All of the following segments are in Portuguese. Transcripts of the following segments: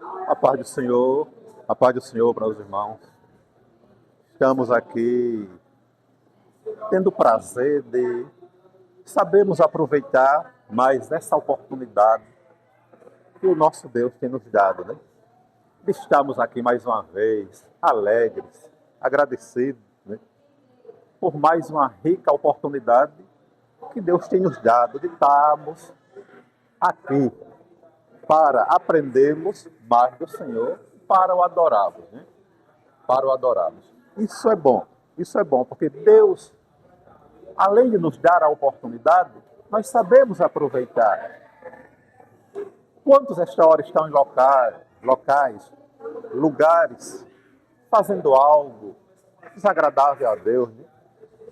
A paz do Senhor, a paz do Senhor para os irmãos. Estamos aqui tendo o prazer de sabermos aproveitar mais essa oportunidade que o nosso Deus tem nos dado, né? Estamos aqui mais uma vez, alegres, agradecidos, né? Por mais uma rica oportunidade que Deus tem nos dado de estarmos aqui para aprendermos mais do Senhor, para o adorarmos, né? Para o adorarmos. Isso é bom, porque Deus, além de nos dar a oportunidade, nós sabemos aproveitar. Quantos esta hora estão em locais, lugares, fazendo algo desagradável a Deus, né?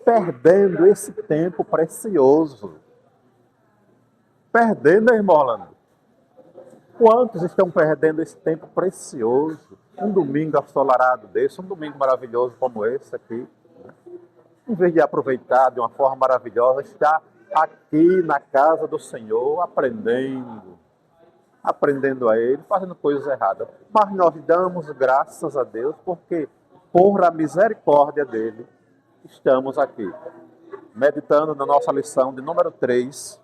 Perdendo esse tempo precioso. Perdendo, irmão Orlando. Quantos estão perdendo esse tempo precioso? Um domingo assolarado desse, um domingo maravilhoso como esse aqui. Em vez de aproveitar de uma forma maravilhosa, está aqui na casa do Senhor, aprendendo a Ele, fazendo coisas erradas. Mas nós damos graças a Deus, porque por a misericórdia dEle, estamos aqui, meditando na nossa lição de número 3,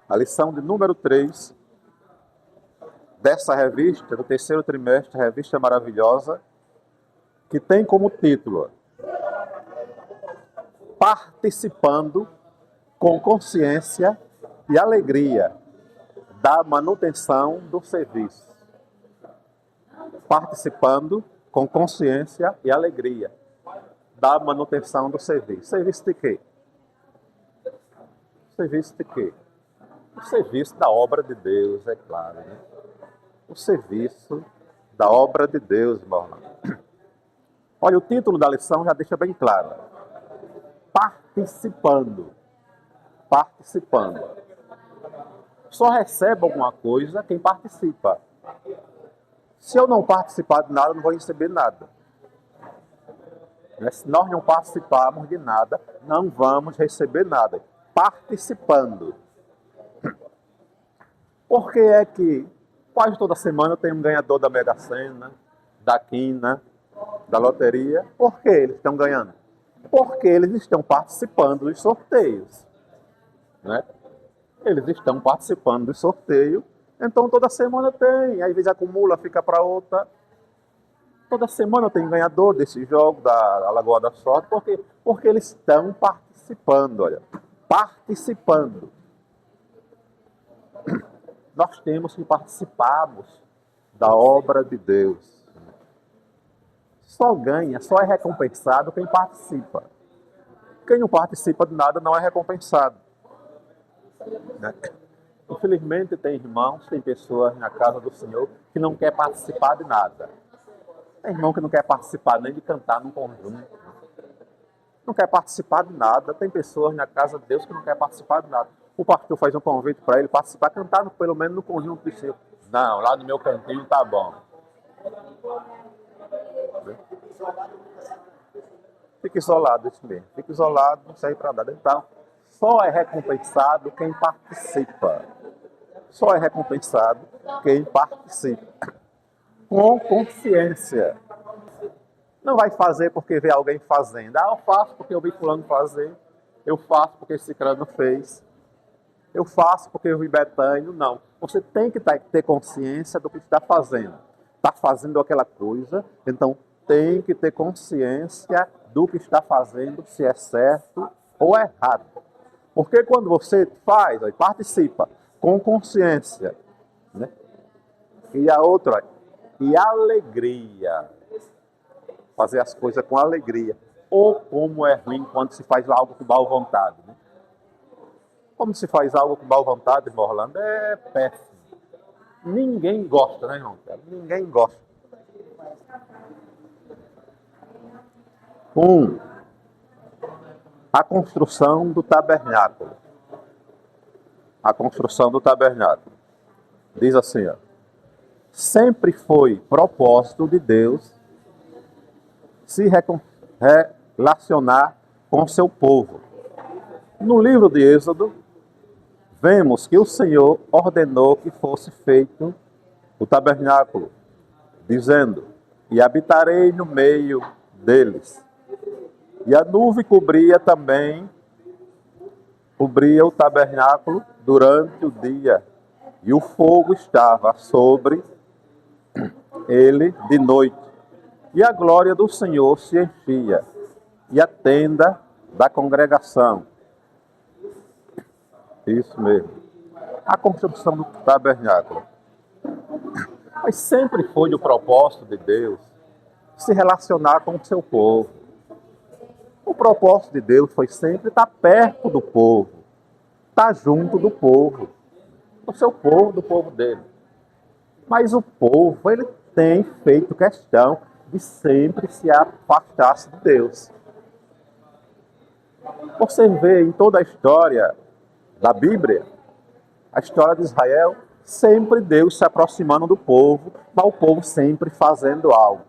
a lição de número 3 dessa revista, do terceiro trimestre, revista maravilhosa, que tem como título Participando com consciência e alegria da manutenção do serviço. Participando com consciência e alegria da manutenção do serviço. Serviço de quê? Serviço de quê? O serviço da obra de Deus, é claro, né? O serviço da obra de Deus, irmão. Olha, o título da lição já deixa bem claro. Participando. Participando. Só recebe alguma coisa quem participa. Se eu não participar de nada, eu não vou receber nada. Se nós não participarmos de nada, não vamos receber nada. Participando. Por que é que quase toda semana tem um ganhador da Mega Sena, da Quina, da loteria? Por que eles estão ganhando? Porque eles estão participando dos sorteios, né? Eles estão participando do sorteio, então toda semana tem, às vezes acumula, fica para outra. Toda semana tem ganhador desse jogo da Lagoa da Sorte, porque eles estão participando, olha, participando. Nós temos que participarmos da obra de Deus. Só ganha, só é recompensado quem participa. Quem não participa de nada não é recompensado. Né? Infelizmente tem irmãos, tem pessoas na casa do Senhor que não quer participar de nada. Tem irmão que não quer participar nem de cantar num conjunto. Não quer participar de nada. Tem pessoas na casa de Deus que não quer participar de nada. O pastor faz um convite para ele participar, cantar pelo menos no conjunto de seu. Não, lá no meu cantinho tá bom. Fica isolado, isso mesmo. Fica isolado, não serve para nada. Então, só é recompensado quem participa. Só é recompensado quem participa. Com consciência. Não vai fazer porque vê alguém fazendo. Ah, eu faço porque eu vi fulano fazer. Eu faço porque esse ciclano fez. Eu faço porque eu vi Betânia. Não. Você tem que ter consciência do que está fazendo. Está fazendo aquela coisa, então tem que ter consciência do que está fazendo, se é certo ou errado. Porque quando você faz, participa com consciência, né? E a outra, e alegria. Fazer as coisas com alegria. Ou como é ruim quando se faz algo com mal vontade, né? Como se faz algo com mal vontade, irmão Orlando, é péssimo. Ninguém gosta, né, irmão? Ninguém gosta. A construção do tabernáculo. A construção do tabernáculo. Diz assim, ó. Sempre foi propósito de Deus se relacionar com seu povo. No livro de Êxodo, vemos que o Senhor ordenou que fosse feito o tabernáculo, dizendo: e habitarei no meio deles. E a nuvem cobria o tabernáculo durante o dia, e o fogo estava sobre ele de noite. E a glória do Senhor se enchia, e a tenda da congregação. Isso mesmo. A construção do tabernáculo. Mas sempre foi o propósito de Deus se relacionar com o seu povo. O propósito de Deus foi sempre estar perto do povo, estar junto do povo, do seu povo, do povo dele. Mas o povo, ele tem feito questão de sempre se afastar-se de Deus. Você vê em toda a história da Bíblia, a história de Israel, sempre Deus se aproximando do povo, mas o povo sempre fazendo algo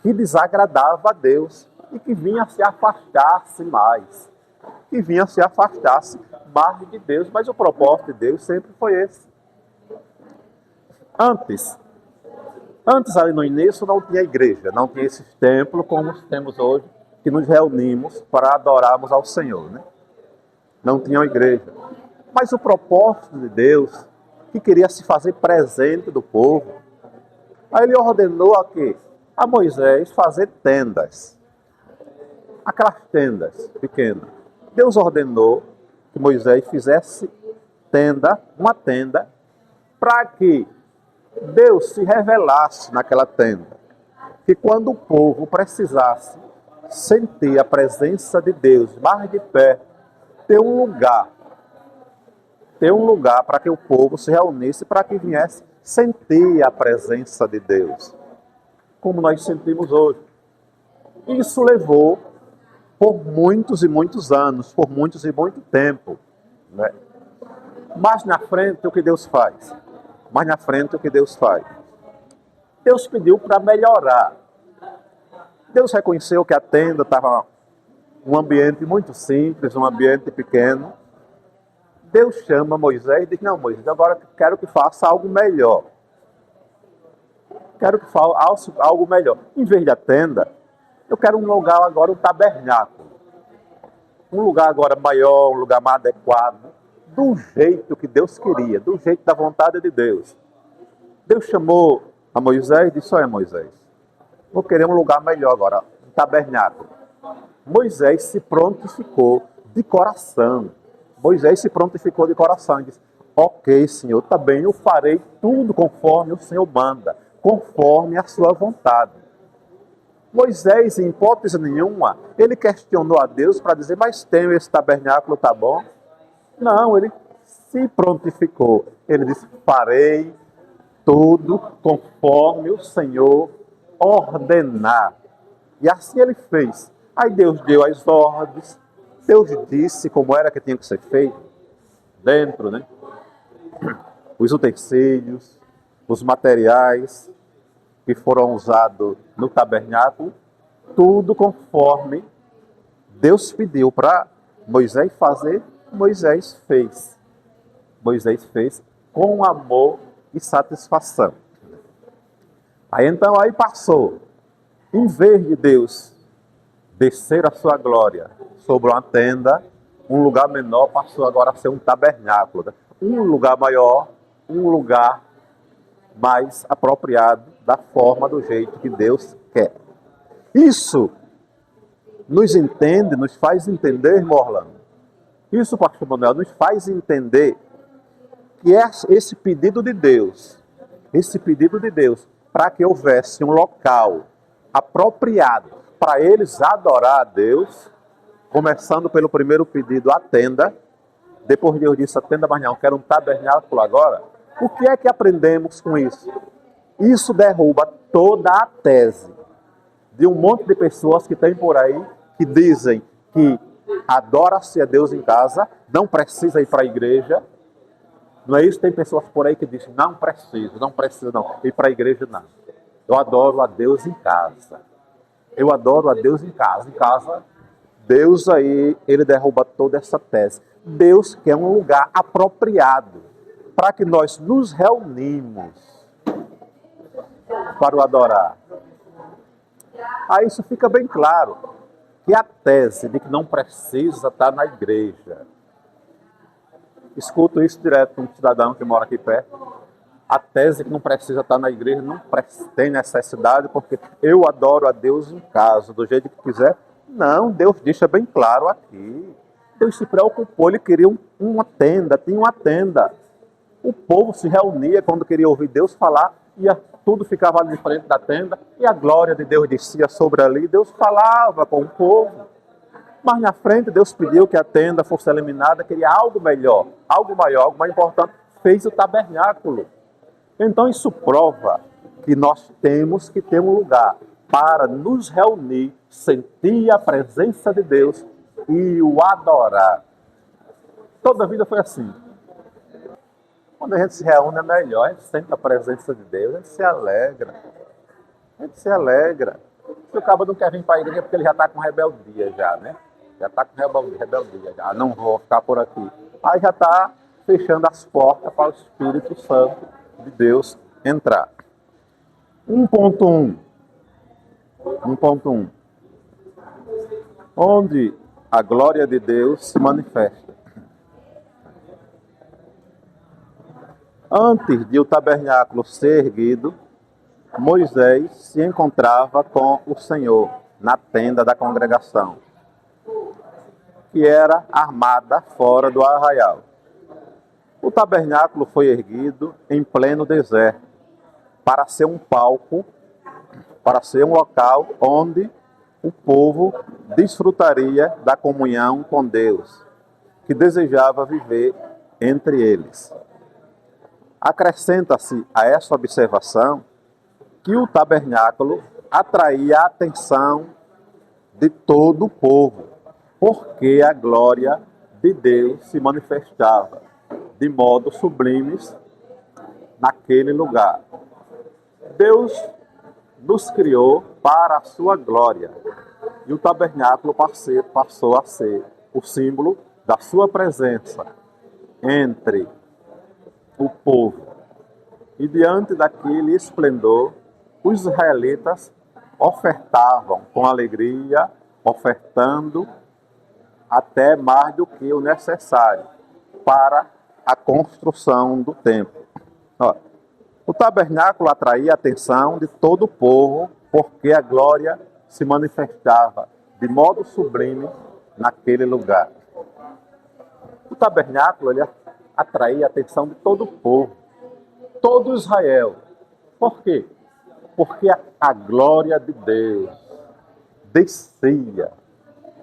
que desagradava a Deus e que vinha se afastar-se mais, que vinha se afastar-se mais de Deus, mas o propósito de Deus sempre foi esse. Antes ali no início não tinha igreja, não tinha esses templos como temos hoje, que nos reunimos para adorarmos ao Senhor, né? Não tinha uma igreja. Mas o propósito de Deus, que queria se fazer presente do povo, aí ele ordenou a Moisés fazer tendas. Aquelas tendas pequenas. Deus ordenou que Moisés fizesse uma tenda, para que Deus se revelasse naquela tenda. Que quando o povo precisasse sentir a presença de Deus mais de perto, ter um lugar para que o povo se reunisse, para que viesse sentir a presença de Deus, como nós sentimos hoje. Isso levou por muitos e muitos anos, por muitos e muito tempo, né? Mais na frente, o que Deus faz? Deus pediu para melhorar. Deus reconheceu que a tenda estava um ambiente muito simples, um ambiente pequeno. Deus chama Moisés e diz: não, Moisés, agora quero que faça algo melhor. Quero que faça algo melhor. Em vez da tenda, eu quero um lugar agora, um tabernáculo. Um lugar agora maior, um lugar mais adequado, do jeito que Deus queria, do jeito da vontade de Deus. Deus chamou a Moisés e disse: olha, Moisés, vou querer um lugar melhor agora, um tabernáculo. Moisés se prontificou de coração. E disse: ok, Senhor, tá bem, eu farei tudo conforme o Senhor manda, conforme a sua vontade. Moisés, em hipótese nenhuma, ele questionou a Deus para dizer: mas tenho esse tabernáculo, tá bom? Não, ele se prontificou. Ele disse: farei tudo conforme o Senhor ordenar. E assim ele fez. Aí Deus deu as ordens, Deus disse como era que tinha que ser feito, dentro, né? Os utensílios, os materiais que foram usados no tabernáculo, tudo conforme Deus pediu para Moisés fazer, Moisés fez. Moisés fez com amor e satisfação. Aí passou. Em vez de Deus descer a sua glória sobre uma tenda, um lugar menor passou agora a ser um tabernáculo, né? Um lugar maior, um lugar mais apropriado da forma, do jeito que Deus quer. Isso nos faz entender, irmão Orlando. Isso, pastor Manuel, nos faz entender que esse pedido de Deus, para que houvesse um local apropriado para eles adorar a Deus, começando pelo primeiro pedido, a tenda. Depois Deus disse: a tenda, mas não, quero um tabernáculo agora. O que é que aprendemos com isso? Isso derruba toda a tese de um monte de pessoas que tem por aí, que dizem que adora-se a Deus em casa, não precisa ir para a igreja. Não é isso? Tem pessoas por aí que dizem: não precisa ir para a igreja, não. Eu adoro a Deus em casa. Em casa, Deus aí, ele derruba toda essa tese. Deus quer um lugar apropriado para que nós nos reunimos. para o adorar. Aí isso fica bem claro, que a tese de que não precisa estar na igreja. Escuto isso direto com um cidadão que mora aqui perto. A tese que não precisa estar na igreja não tem necessidade, porque eu adoro a Deus em casa, do jeito que quiser. Não, Deus deixa bem claro aqui. Deus se preocupou, ele queria uma tenda, tinha uma tenda. O povo se reunia quando queria ouvir Deus falar, tudo ficava ali de frente da tenda, e a glória de Deus descia sobre ali, Deus falava com o povo. Mas na frente Deus pediu que a tenda fosse eliminada, queria algo melhor, algo maior, algo mais importante, fez o tabernáculo. Então isso prova que nós temos que ter um lugar para nos reunir, sentir a presença de Deus e o adorar. Toda a vida foi assim. Quando a gente se reúne é melhor, a gente sente a presença de Deus, a gente se alegra. A gente se alegra. Se o cabo não quer vir para a igreja é porque ele já está com rebeldia já, né? Já está com rebeldia já. Não vou ficar por aqui. Aí já está fechando as portas para o Espírito Santo de Deus entrar. 1.1. Onde a glória de Deus se manifesta. Antes de o tabernáculo ser erguido, Moisés se encontrava com o Senhor na tenda da congregação, que era armada fora do arraial. O tabernáculo foi erguido em pleno deserto, para ser um palco, para ser um local onde o povo desfrutaria da comunhão com Deus, que desejava viver entre eles. Acrescenta-se a essa observação que o tabernáculo atraía a atenção de todo o povo, porque a glória de Deus se manifestava de modo sublimes naquele lugar. Deus nos criou para a sua glória, e o tabernáculo passou a ser o símbolo da sua presença entre o povo. E diante daquele esplendor, os israelitas ofertavam com alegria, ofertando até mais do que o necessário para a construção do templo. O tabernáculo atraía a atenção de todo o povo, porque a glória se manifestava de modo sublime naquele lugar. O tabernáculo ele atraía a atenção de todo o povo, todo Israel. Por quê? Porque a glória de Deus descia.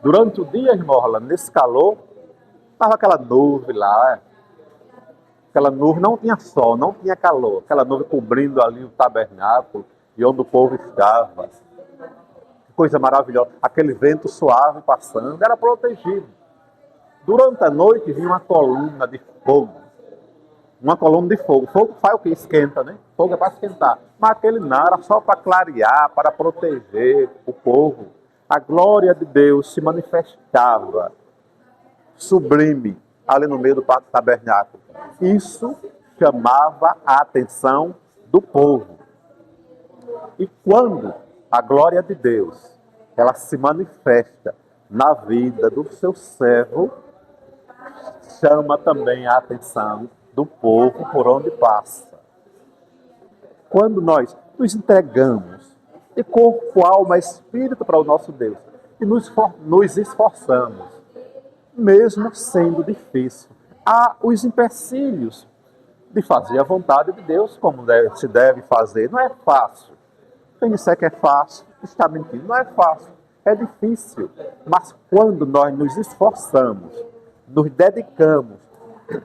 Durante o dia, irmão, nesse calor, estava aquela nuvem lá. Aquela nuvem não tinha sol, não tinha calor. Aquela nuvem cobrindo ali o tabernáculo e onde o povo estava. Que coisa maravilhosa. Aquele vento suave passando, era protegido. Durante a noite vinha uma coluna de fogo. Uma coluna de fogo. Fogo faz o que? Esquenta, né? Fogo é para esquentar. Mas aquele não, era só para clarear, para proteger o povo. A glória de Deus se manifestava sublime ali no meio do tabernáculo. Isso chamava a atenção do povo. E quando a glória de Deus ela se manifesta na vida do seu servo, chama também a atenção do povo por onde passa. Quando nós nos entregamos de corpo, alma, espírito para o nosso Deus e nos esforçamos, mesmo sendo difícil, há os empecilhos de fazer a vontade de Deus como se deve fazer. Não é fácil. Quem disser que é fácil, está mentindo. Não é fácil, é difícil. Mas quando nós nos esforçamos, nos dedicamos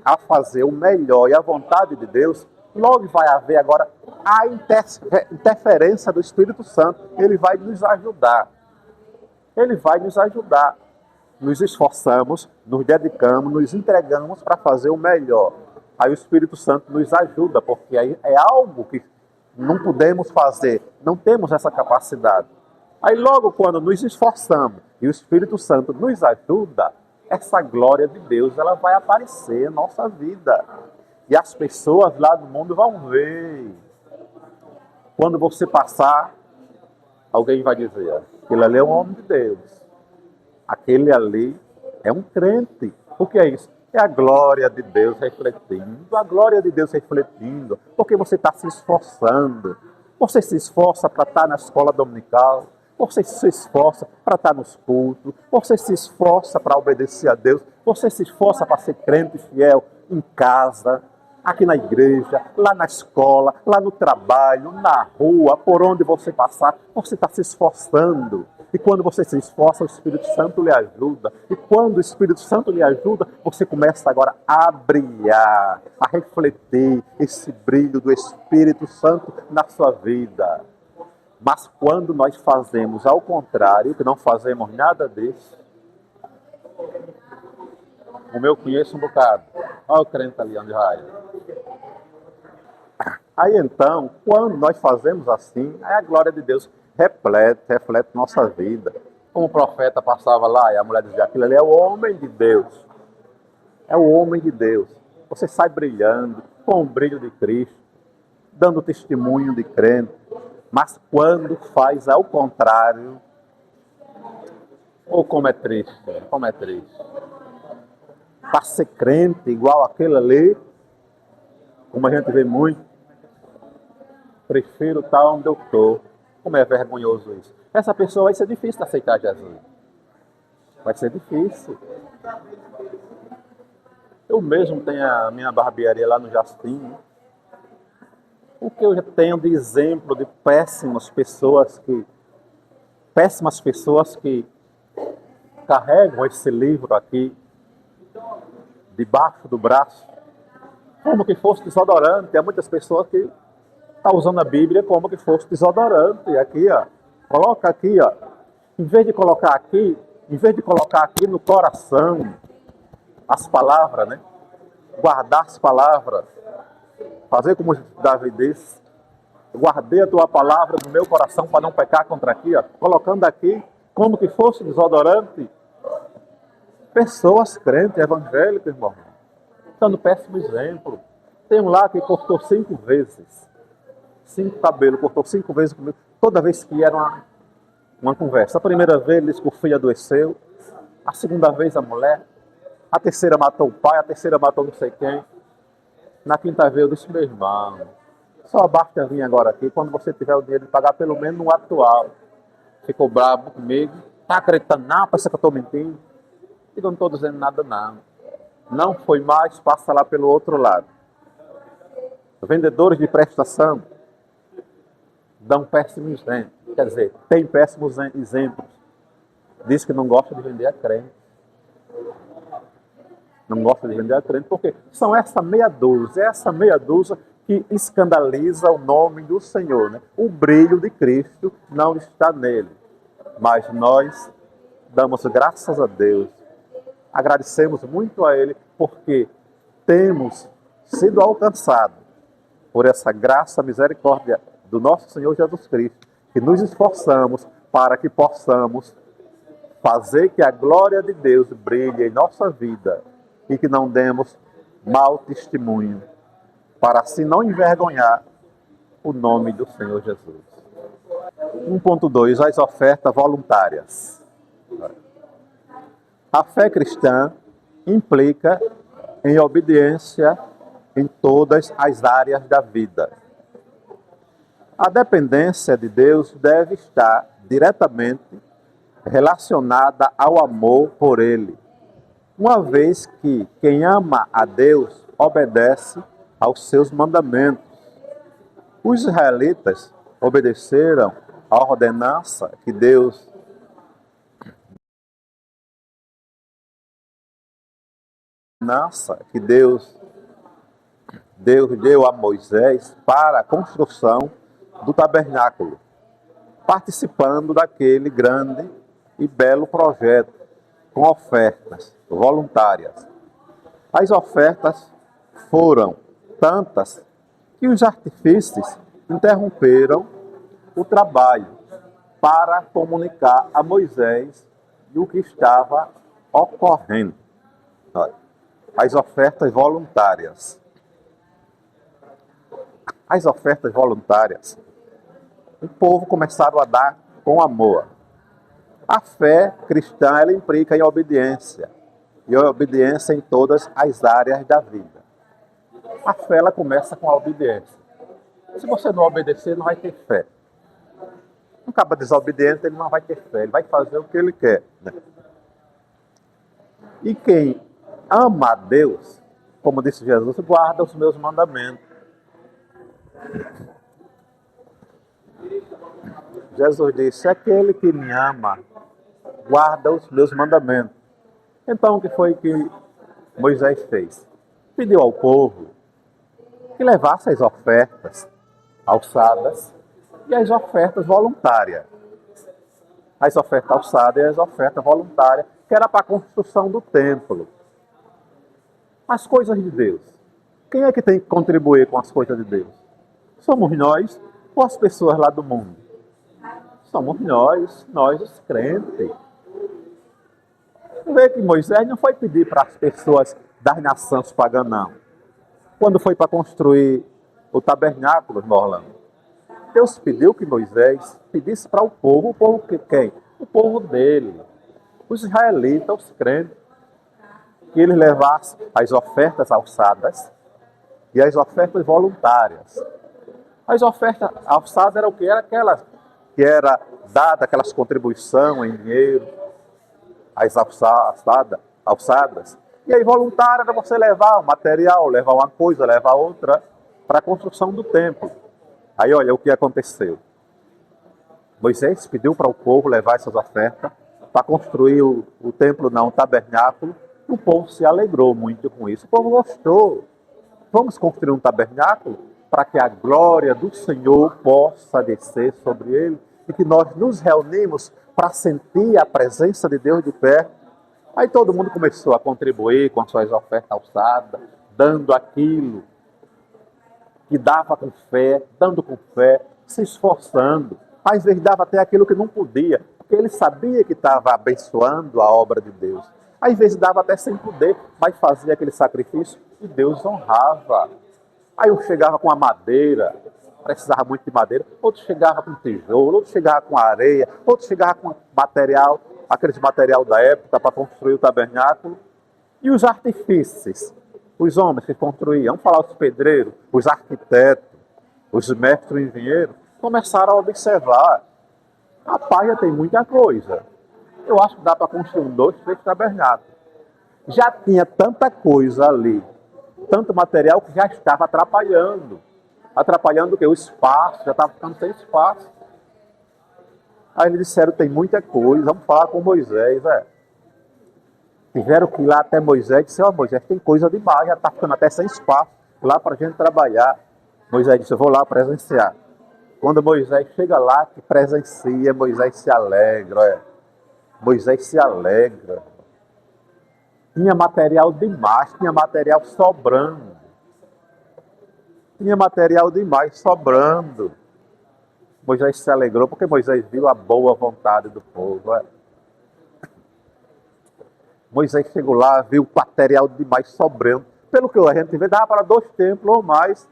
a fazer o melhor e a vontade de Deus, logo vai haver agora a interferência do Espírito Santo. Ele vai nos ajudar. Ele vai nos ajudar. Nos esforçamos, nos dedicamos, nos entregamos para fazer o melhor. Aí o Espírito Santo nos ajuda, porque aí é algo que não podemos fazer, não temos essa capacidade. Aí logo quando nos esforçamos e o Espírito Santo nos ajuda, essa glória de Deus ela vai aparecer na nossa vida. E as pessoas lá do mundo vão ver. Quando você passar, alguém vai dizer, aquele ali é um homem de Deus. Aquele ali é um crente. O que é isso? É a glória de Deus refletindo. A glória de Deus refletindo. Porque você está se esforçando. Você se esforça para estar na escola dominical. Você se esforça para estar nos cultos. Você se esforça para obedecer a Deus. Você se esforça para ser crente fiel em casa, aqui na igreja, lá na escola, lá no trabalho, na rua, por onde você passar. Você está se esforçando. E quando você se esforça, o Espírito Santo lhe ajuda. E quando o Espírito Santo lhe ajuda, você começa agora a brilhar, a refletir esse brilho do Espírito Santo na sua vida. Mas quando nós fazemos ao contrário, que não fazemos nada disso, como eu conheço um bocado, olha o crente ali onde vai. Aí então, quando nós fazemos assim, aí a glória de Deus reflete nossa vida. Como o profeta passava lá e a mulher dizia, aquilo ali é o homem de Deus. É o homem de Deus. Você sai brilhando com o brilho de Cristo, dando testemunho de crente. Mas quando faz ao contrário, ou como é triste, como é triste. Para ser crente igual aquele ali, como a gente vê muito, prefiro estar onde eu estou. Como é vergonhoso isso. Essa pessoa vai ser difícil de aceitar Jesus. Vai ser difícil. Eu mesmo tenho a minha barbearia lá no Jastim. O que eu já tenho de exemplo de péssimas pessoas que carregam esse livro aqui debaixo do braço, como que fosse desodorante. Há muitas pessoas que estão usando a Bíblia como que fosse desodorante. Aqui, ó, coloca aqui, ó, em vez de colocar aqui no coração as palavras, né? Guardar as palavras, fazer como Davi disse, guardei a tua palavra no meu coração para não pecar contra aqui, ó, colocando aqui como que fosse desodorante. Pessoas crentes, evangélicas, irmão, dando péssimo exemplo. Tem um lá que cortou 5 vezes. 5 cabelos, cortou 5 vezes comigo. Toda vez que era uma conversa. A primeira vez ele disse que o filho adoeceu. A segunda vez a mulher. A terceira matou o pai. A terceira matou não sei quem. Na quinta vez eu disse, meu irmão, só basta vir agora aqui quando você tiver o dinheiro de pagar pelo menos no atual. Ficou bravo comigo. Tá acreditando? Não, pensa que eu estou mentindo. Eu não estou dizendo nada, não. Não foi mais, passa lá pelo outro lado. Vendedores de prestação dão péssimos exemplos. Quer dizer, tem péssimos exemplos. Diz que não gosta de vender a crente. Não gosta de vender a crente porque são essa meia dúzia que escandaliza o nome do Senhor. Né? O brilho de Cristo não está nele. Mas nós damos graças a Deus. Agradecemos muito a Ele porque temos sido alcançados por essa graça, misericórdia do nosso Senhor Jesus Cristo, que nos esforçamos para que possamos fazer que a glória de Deus brilhe em nossa vida e que não demos mau testemunho, para assim não envergonhar o nome do Senhor Jesus. 1.2. As ofertas voluntárias. A fé cristã implica em obediência em todas as áreas da vida. A dependência de Deus deve estar diretamente relacionada ao amor por Ele, uma vez que quem ama a Deus obedece aos seus mandamentos. Os israelitas obedeceram à ordenança que Deus deu a Moisés para a construção do tabernáculo, participando daquele grande e belo projeto com ofertas voluntárias. As ofertas foram tantas que os artífices interromperam o trabalho para comunicar a Moisés o que estava ocorrendo. As ofertas voluntárias. As ofertas voluntárias O povo começaram a dar com amor. A fé cristã, ela implica em obediência. E obediência em todas as áreas da vida. A fé, ela começa com a obediência. Se você não obedecer, não vai ter fé. Um cara desobediente, ele não vai ter fé. Ele vai fazer o que ele quer, né? E quem ama a Deus, como disse Jesus, guarda os meus mandamentos. Jesus disse, aquele que me ama, guarda os meus mandamentos. Então, o que foi que Moisés fez? Pediu ao povo que levasse as ofertas alçadas e as ofertas voluntárias. As ofertas alçadas e as ofertas voluntárias, que era para a construção do templo. As coisas de Deus. Quem é que tem que contribuir com as coisas de Deus? Somos nós ou as pessoas lá do mundo? Somos nós os crentes. Vê que Moisés não foi pedir para as pessoas das nações pagãs, não. Quando foi para construir o tabernáculo, Orlando, Deus pediu que Moisés pedisse para o povo que quem? O povo dele, os israelitas, os crentes, que eles levassem as ofertas alçadas e as ofertas voluntárias. As ofertas alçadas eram o que? Era aquelas que era dada, aquelas contribuições em dinheiro, as alçadas. E aí voluntária era você levar um material, levar uma coisa, levar outra, para a construção do templo. Aí olha o que aconteceu. Moisés pediu para o povo levar essas ofertas para construir o templo, não, o tabernáculo. O povo se alegrou muito com isso. O povo gostou. Vamos construir um tabernáculo para que a glória do Senhor possa descer sobre ele e que nós nos reunimos para sentir a presença de Deus de perto. Aí todo mundo começou a contribuir com as suas ofertas alçadas, dando aquilo que dava com fé, dando com fé, se esforçando. Às vezes dava até aquilo que não podia, porque ele sabia que estava abençoando a obra de Deus. Às vezes dava até sem poder, mas fazia aquele sacrifício e Deus honrava. Aí um chegava com a madeira, precisava muito de madeira, outro chegava com tijolo, outro chegava com areia, outro chegava com material, aqueles material da época para construir o tabernáculo. E os artífices, os homens que construíam, vamos falar os pedreiros, os arquitetos, os mestres engenheiros, começaram a observar. Rapaz, já tem muita coisa. Eu acho que dá para construir 2, 3 tabernáculos. Já tinha tanta coisa ali, tanto material que já estava atrapalhando. Atrapalhando o quê? O espaço, já estava ficando sem espaço. Aí eles disseram, tem muita coisa, vamos falar com Moisés. Tiveram que ir lá até Moisés e disseram, Moisés, tem coisa demais, já está ficando até sem espaço lá para a gente trabalhar. Moisés disse, eu vou lá presenciar. Quando Moisés chega lá, que presencia, Moisés se alegra. Moisés se alegra. Tinha material demais, tinha material sobrando. Tinha material demais sobrando. Moisés se alegrou porque Moisés viu a boa vontade do povo. Moisés chegou lá, viu material demais sobrando. Pelo que a gente vê, dava para 2 templos ou mais.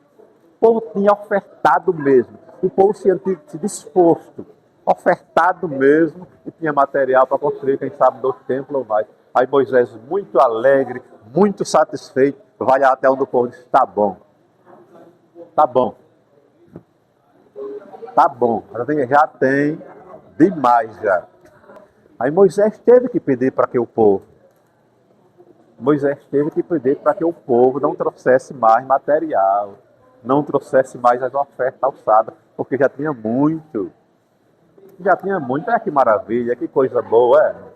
O povo tinha ofertado mesmo. O povo se disposto, ofertado mesmo, e tinha material para construir, quem sabe, 2 templos ou mais. Aí Moisés, muito alegre, muito satisfeito, vai até onde o povo disse, tá bom. Tá bom. Tá bom, já tem demais já. Aí Moisés teve que pedir para que o povo não trouxesse mais material, não trouxesse mais as ofertas alçadas, porque já tinha muito. Que maravilha, que coisa boa,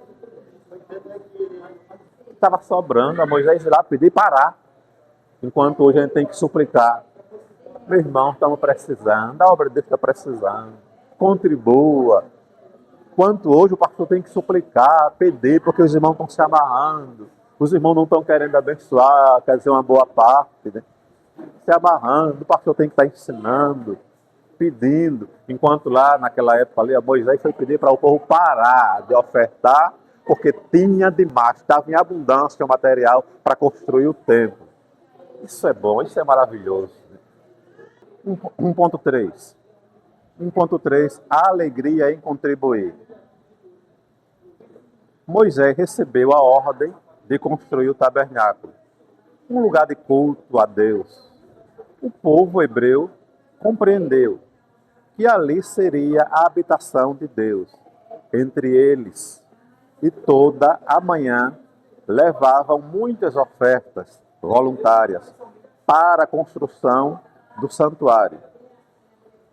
Estava sobrando, a Moisés ir lá pedir parar, enquanto hoje a gente tem que suplicar. Meu irmão, estamos precisando, a obra de Deus está precisando, contribua. Quanto hoje o pastor tem que suplicar, pedir, porque os irmãos estão se amarrando, os irmãos não estão querendo abençoar, quer dizer, uma boa parte, né? Se amarrando, o pastor tem que estar ensinando, pedindo, enquanto lá naquela época ali, a Moisés foi pedir para o povo parar de ofertar, porque tinha demais, estava em abundância o material para construir o templo. Isso é bom, isso é maravilhoso. 1.3. 1.3, a alegria em contribuir. Moisés recebeu a ordem de construir o tabernáculo, um lugar de culto a Deus. O povo hebreu compreendeu que ali seria a habitação de Deus entre eles, e toda a manhã levavam muitas ofertas voluntárias para a construção do santuário.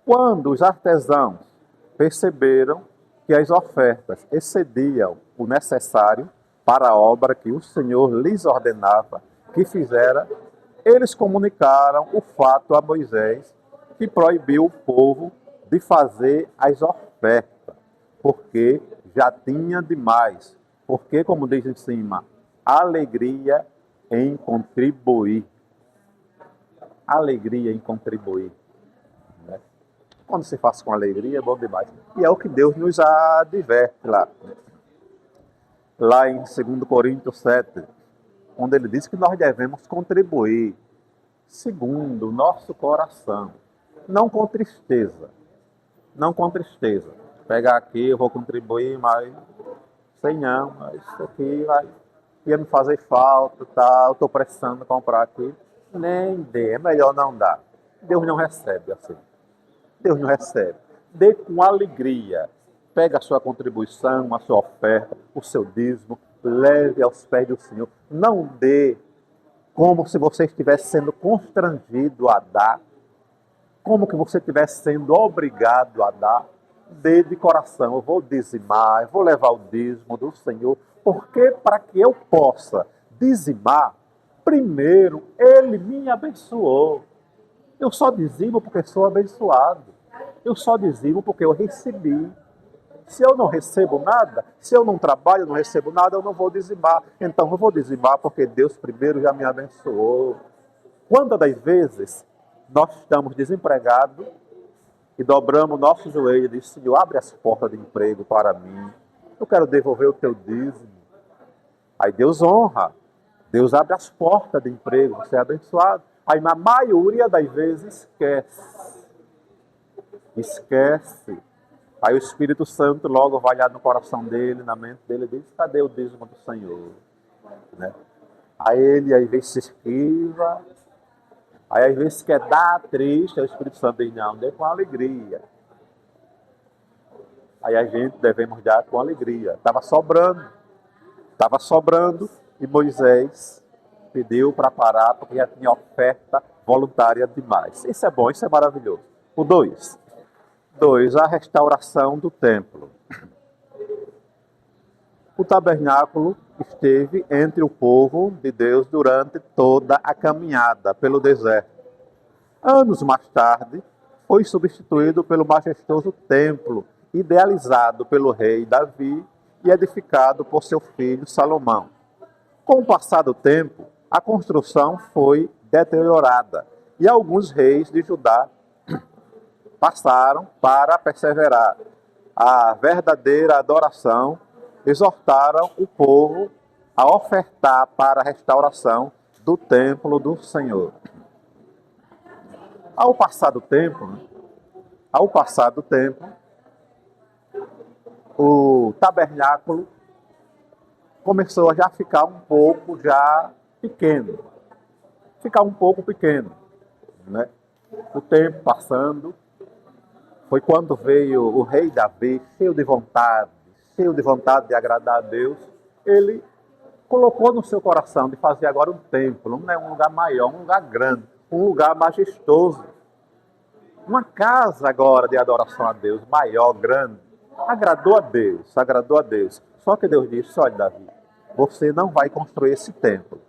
Quando os artesãos perceberam que as ofertas excediam o necessário para a obra que o Senhor lhes ordenava que fizera, eles comunicaram o fato a Moisés, que proibiu o povo de fazer as ofertas, porque já tinha demais. Porque, como diz em cima, alegria em contribuir. Alegria em contribuir. Né? Quando se faz com alegria, é bom demais. E é o que Deus nos adverte lá. Lá em 2 Coríntios 7, onde ele diz que nós devemos contribuir segundo o nosso coração. Não com tristeza. Não com tristeza. Pegar aqui, eu vou contribuir, mas sei não, mas isso aqui ia me fazer falta, tá? Estou precisando comprar aqui. Nem dê, é melhor não dar. Deus não recebe assim. Deus não recebe. Dê com alegria. Pega a sua contribuição, a sua oferta, o seu dízimo, leve aos pés do Senhor. Não dê como se você estivesse sendo constrangido a dar, como que você estivesse sendo obrigado a dar. Dê de coração, eu vou dizimar, eu vou levar o dízimo do Senhor, porque para que eu possa dizimar, primeiro Ele me abençoou. Eu só dizimo porque sou abençoado. Eu só dizimo porque eu recebi. Se eu não recebo nada, se eu não trabalho, não recebo nada, eu não vou dizimar. Então eu vou dizimar porque Deus primeiro já me abençoou. Quantas das vezes nós estamos desempregados e dobramos o nosso joelho e diz: Senhor, abre as portas de emprego para mim. Eu quero devolver o teu dízimo. Aí Deus honra. Deus abre as portas de emprego, você é abençoado. Aí na maioria das vezes esquece. Esquece. Aí o Espírito Santo logo vai lá no coração dele, na mente dele, e diz: cadê o dízimo do Senhor? Né? Aí ele, às vezes, se esquiva. Aí, às vezes, quer dar triste, aí o Espírito Santo diz: não, dê com alegria. Aí a gente devemos dar com alegria. Estava sobrando, e Moisés pediu para parar, porque já tinha oferta voluntária demais. Isso é bom, isso é maravilhoso. O 2. A restauração do templo. O tabernáculo esteve entre o povo de Deus durante toda a caminhada pelo deserto. Anos mais tarde, foi substituído pelo majestoso templo, idealizado pelo rei Davi e edificado por seu filho Salomão. Com o passar do tempo, a construção foi deteriorada e alguns reis de Judá passaram para perseverar a verdadeira adoração, exortaram o povo a ofertar para a restauração do templo do Senhor. Ao passar do tempo, o tabernáculo começou a já ficar um pouco pequeno. Né? O tempo passando, foi quando veio o rei Davi, cheio de vontade de agradar a Deus. Ele colocou no seu coração de fazer agora um templo, um lugar maior, um lugar grande, um lugar majestoso. Uma casa agora de adoração a Deus, maior, grande. Agradou a Deus. Só que Deus disse: olha, Davi, você não vai construir esse templo.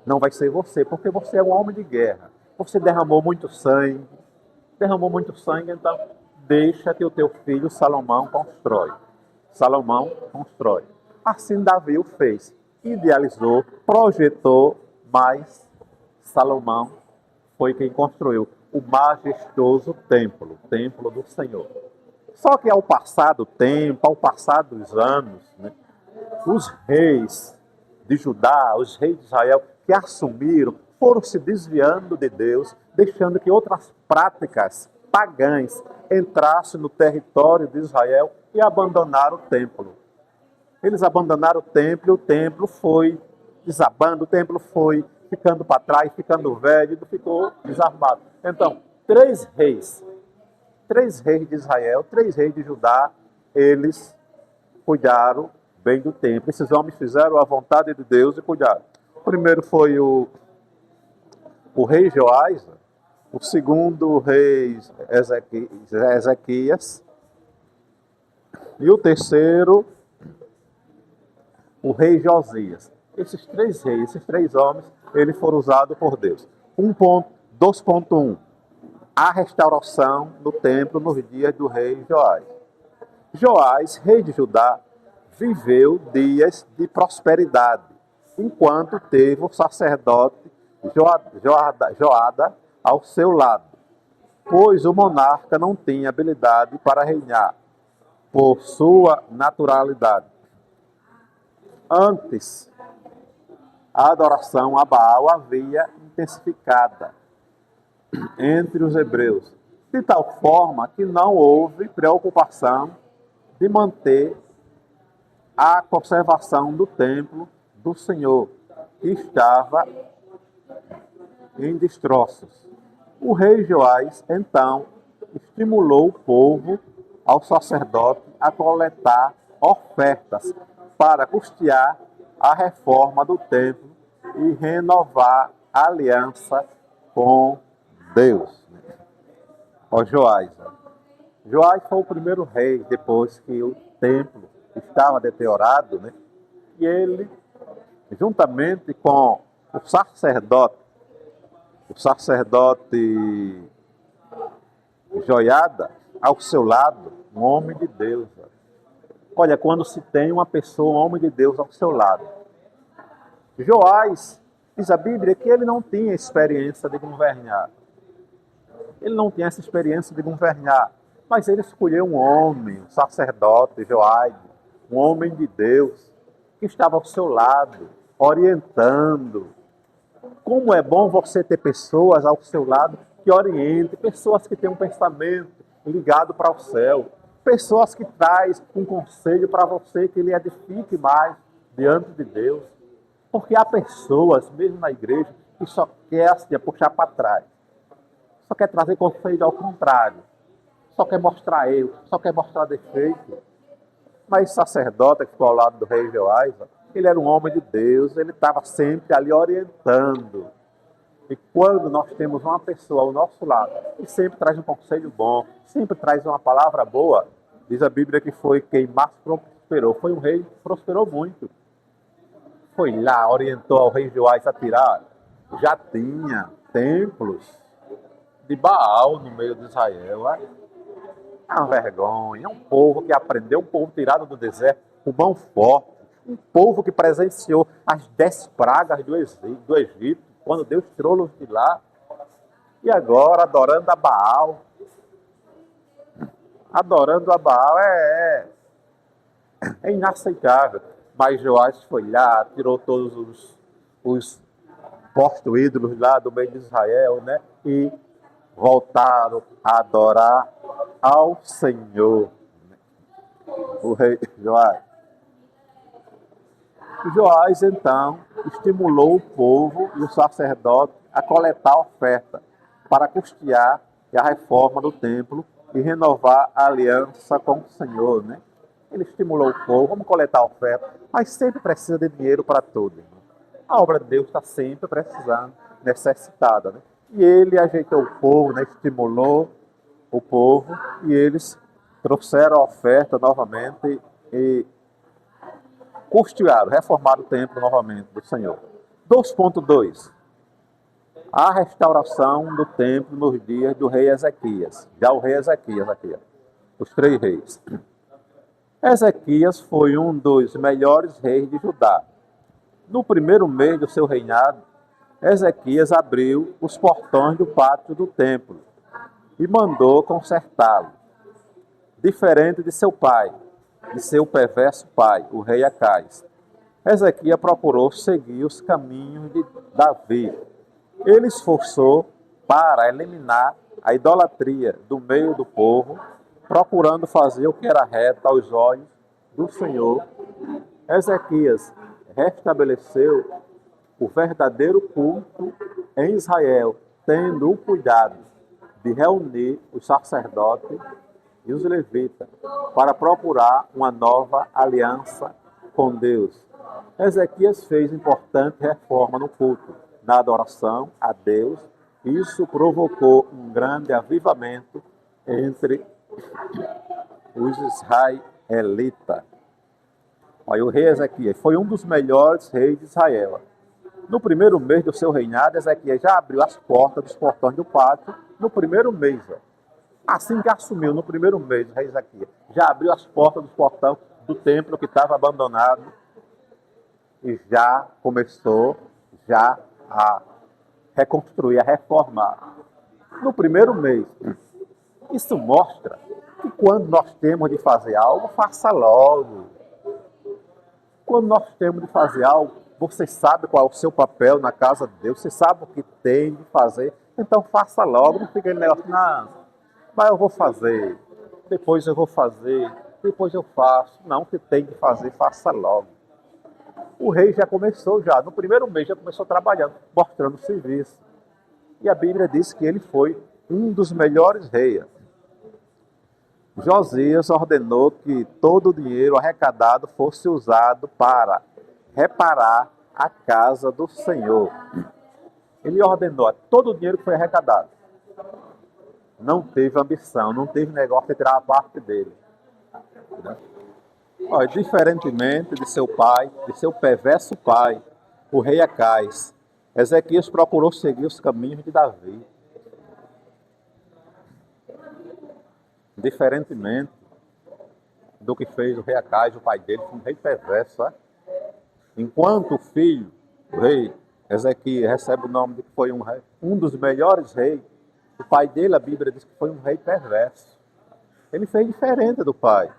Não vai ser você, porque você é um homem de guerra. Você derramou muito sangue, então deixa que o teu filho Salomão constrói. Assim Davi o fez. Idealizou, projetou, mas Salomão foi quem construiu o majestoso templo, o templo do Senhor. Só que ao passar do tempo, ao passar dos anos, né, os reis de Judá, os reis de Israel que assumiram, foram se desviando de Deus, deixando que outras práticas pagãs entrassem no território de Israel e abandonaram o templo. Eles abandonaram o templo foi desabando, o templo foi ficando para trás, ficando velho, ficou desarmado. Então, três reis de Israel, 3 reis de Judá, eles cuidaram bem do templo. Esses homens fizeram a vontade de Deus e cuidaram. O primeiro foi o rei Joás, o segundo o rei Ezequias, e o terceiro o rei Josias. Esses 3 reis, esses 3 homens, eles foram usados por Deus. 2.1. A restauração do templo nos dias do rei Joás. Joás, rei de Judá, viveu dias de prosperidade, enquanto teve o sacerdote Joada ao seu lado, pois o monarca não tinha habilidade para reinar por sua naturalidade. Antes, a adoração a Baal havia intensificada entre os hebreus, de tal forma que não houve preocupação de manter a conservação do templo do Senhor, que estava em destroços. O rei Joás, então, estimulou o povo, ao sacerdote, a coletar ofertas para custear a reforma do templo e renovar a aliança com Deus. Joás. Joás foi o primeiro rei depois que o templo estava deteriorado, né? E ele, juntamente com o sacerdote Joiada, ao seu lado, um homem de Deus. Olha, quando se tem uma pessoa, um homem de Deus ao seu lado. Joás, diz a Bíblia, que ele não tinha experiência de governar. Ele não tinha essa experiência de governar. Mas ele escolheu um homem, um sacerdote, Joás, um homem de Deus, que estava ao seu lado, orientando. Como é bom você ter pessoas ao seu lado que orientem, pessoas que têm um pensamento ligado para o céu, pessoas que traz um conselho para você que lhe edifique mais diante de Deus. Porque há pessoas, mesmo na igreja, que só quer assim, puxar para trás. Só quer trazer conselho ao contrário. Só quer mostrar erro, só quer mostrar defeito. Mas o sacerdote que ficou ao lado do rei Joás, ele era um homem de Deus, ele estava sempre ali orientando. E quando nós temos uma pessoa ao nosso lado, que sempre traz um conselho bom, sempre traz uma palavra boa, diz a Bíblia que foi quem mais prosperou. Foi um rei que prosperou muito. Foi lá, orientou ao rei Joás a tirar. Já tinha templos de Baal no meio de Israel. É uma vergonha. É um povo que aprendeu, um povo tirado do deserto, com mão forte. Um povo que presenciou as 10 pragas do Egito, quando Deus tirou-los de lá. E agora, adorando a Baal. Adorando a Baal é inaceitável. Mas Joás foi lá, tirou todos os postos ídolos lá do meio de Israel, né? E voltaram a adorar ao Senhor. O rei Joás. Joás, então, estimulou o povo e o sacerdote a coletar oferta para custear a reforma do templo e renovar a aliança com o Senhor, né? Ele estimulou o povo, vamos coletar oferta, mas sempre precisa de dinheiro para tudo. Né? A obra de Deus está sempre precisando, necessitada. Né? E ele ajeitou o povo, né? Estimulou o povo e eles trouxeram a oferta novamente e custearam, reformaram o templo novamente do Senhor. 2.2. A restauração do templo nos dias do rei Ezequias. Já o rei Ezequias aqui, os 3 reis. Ezequias foi um dos melhores reis de Judá. No primeiro mês do seu reinado, Ezequias abriu os portões do pátio do templo e mandou consertá-lo. Diferente de seu pai, de seu perverso pai, o rei Acais, Ezequias procurou seguir os caminhos de Davi. Ele esforçou para eliminar a idolatria do meio do povo, procurando fazer o que era reto aos olhos do Senhor, Ezequias restabeleceu o verdadeiro culto em Israel, tendo o cuidado de reunir os sacerdotes e os levitas para procurar uma nova aliança com Deus. Ezequias fez importante reforma no culto, na adoração a Deus. Isso provocou um grande avivamento entre os israelitas. Olha, o rei Ezequias foi um dos melhores reis de Israel. No primeiro mês do seu reinado, Ezequias já abriu as portas dos portões do pátio. No primeiro mês, assim que assumiu, no primeiro mês, o rei Ezequias já abriu as portas dos portões do templo que estava abandonado e já começou a reconstruir, a reformar. No primeiro mês. Isso mostra que quando nós temos de fazer algo, faça logo. Quando nós temos de fazer algo, você sabe qual é o seu papel na casa de Deus, você sabe o que tem de fazer, então faça logo, não fique aquele negócio, não, mas eu vou fazer, depois eu vou fazer, depois eu faço. Não, o que tem de fazer, faça logo. O rei já começou, no primeiro mês já começou trabalhando, mostrando o serviço. E a Bíblia diz que ele foi um dos melhores reis. Josias ordenou que todo o dinheiro arrecadado fosse usado para reparar a casa do Senhor. Ele ordenou todo o dinheiro que foi arrecadado. Não teve ambição, não teve negócio de tirar a parte dele. Olha, diferentemente de seu pai, de seu perverso pai, o rei Acais, Ezequias procurou seguir os caminhos de Davi. Diferentemente do que fez o rei Acais, o pai dele, foi um rei perverso. Enquanto o filho, o rei Ezequias, recebe o nome de que foi um dos melhores reis, o pai dele, a Bíblia diz que foi um rei perverso. Ele fez diferente do pai.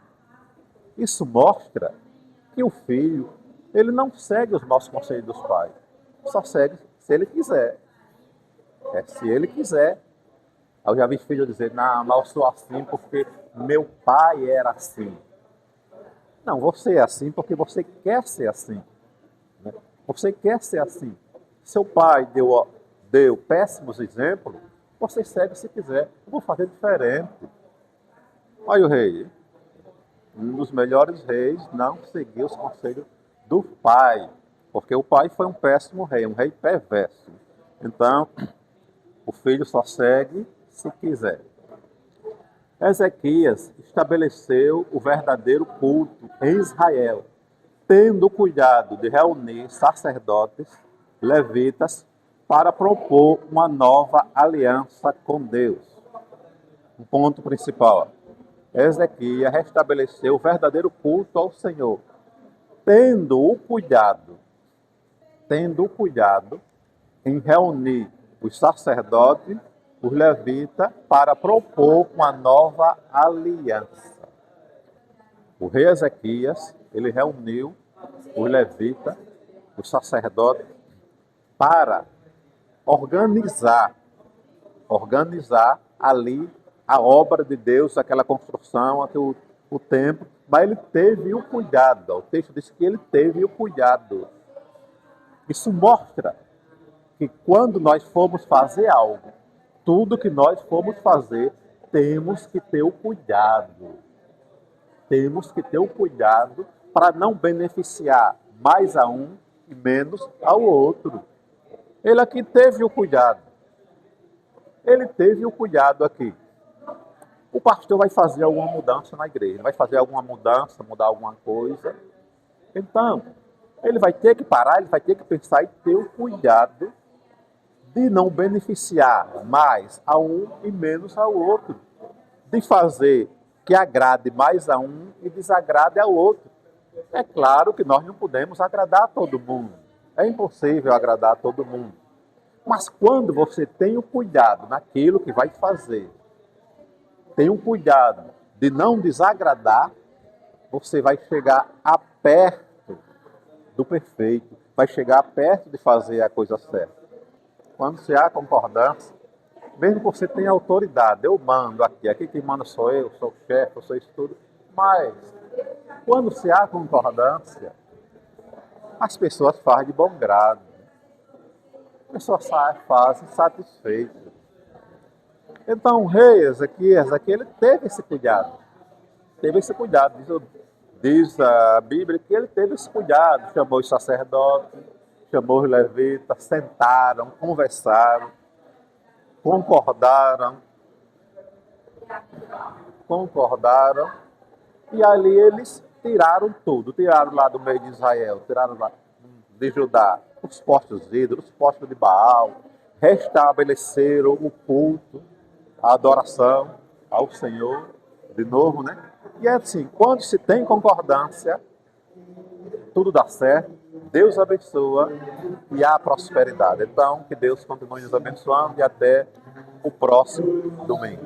Isso mostra que o filho, ele não segue os maus conselhos dos pais. Só segue se ele quiser. Se ele quiser. Eu já vi filho dizer, não, mas eu sou assim porque meu pai era assim. Não, você é assim porque você quer ser assim. Né? Você quer ser assim. Seu pai deu péssimos exemplos, você segue se quiser. Eu vou fazer diferente. Olha o rei. Um dos melhores reis não seguiu os conselhos do pai. Porque o pai foi um péssimo rei, um rei perverso. Então, o filho só segue se quiser. Ezequias estabeleceu o verdadeiro culto em Israel, tendo cuidado de reunir sacerdotes, levitas, para propor uma nova aliança com Deus. Um ponto principal. Ezequias restabeleceu o verdadeiro culto ao Senhor, tendo o cuidado em reunir os sacerdotes, os levitas, para propor uma nova aliança. O rei Ezequias, ele reuniu os levitas, os sacerdotes, para organizar ali a obra de Deus, aquela construção, o templo, mas ele teve o cuidado. O texto diz que ele teve o cuidado. Isso mostra que quando nós formos fazer algo, tudo que nós formos fazer, temos que ter o cuidado. Temos que ter o cuidado para não beneficiar mais a um e menos ao outro. Ele aqui teve o cuidado. Ele teve o cuidado aqui. O pastor vai fazer alguma mudança na igreja, vai fazer alguma mudança, mudar alguma coisa. Então, ele vai ter que parar, ele vai ter que pensar e ter o cuidado de não beneficiar mais a um e menos ao outro. De fazer que agrade mais a um e desagrade ao outro. É claro que nós não podemos agradar a todo mundo. É impossível agradar a todo mundo. Mas quando você tem o cuidado naquilo que vai fazer, tem o cuidado de não desagradar, você vai chegar a perto do perfeito, vai chegar perto de fazer a coisa certa. Quando se há concordância, Mesmo que você tenha autoridade, eu mando aqui quem manda sou eu, sou o chefe, eu sou isso tudo. Mas, quando se há concordância, as pessoas fazem de bom grado. As pessoas fazem satisfeitas. Então, o rei Ezequias aqui, ele teve esse cuidado. Teve esse cuidado. Diz a Bíblia que ele teve esse cuidado. Chamou os sacerdotes, chamou os levitas, sentaram, conversaram, concordaram, e ali eles tiraram tudo. Tiraram lá do meio de Israel, tiraram lá de Judá os postos de ídolos, os postos de Baal, restabeleceram o culto, a adoração ao Senhor, de novo, né? E é assim, quando se tem concordância, tudo dá certo, Deus abençoa e há prosperidade. Então, que Deus continue nos abençoando e até o próximo domingo.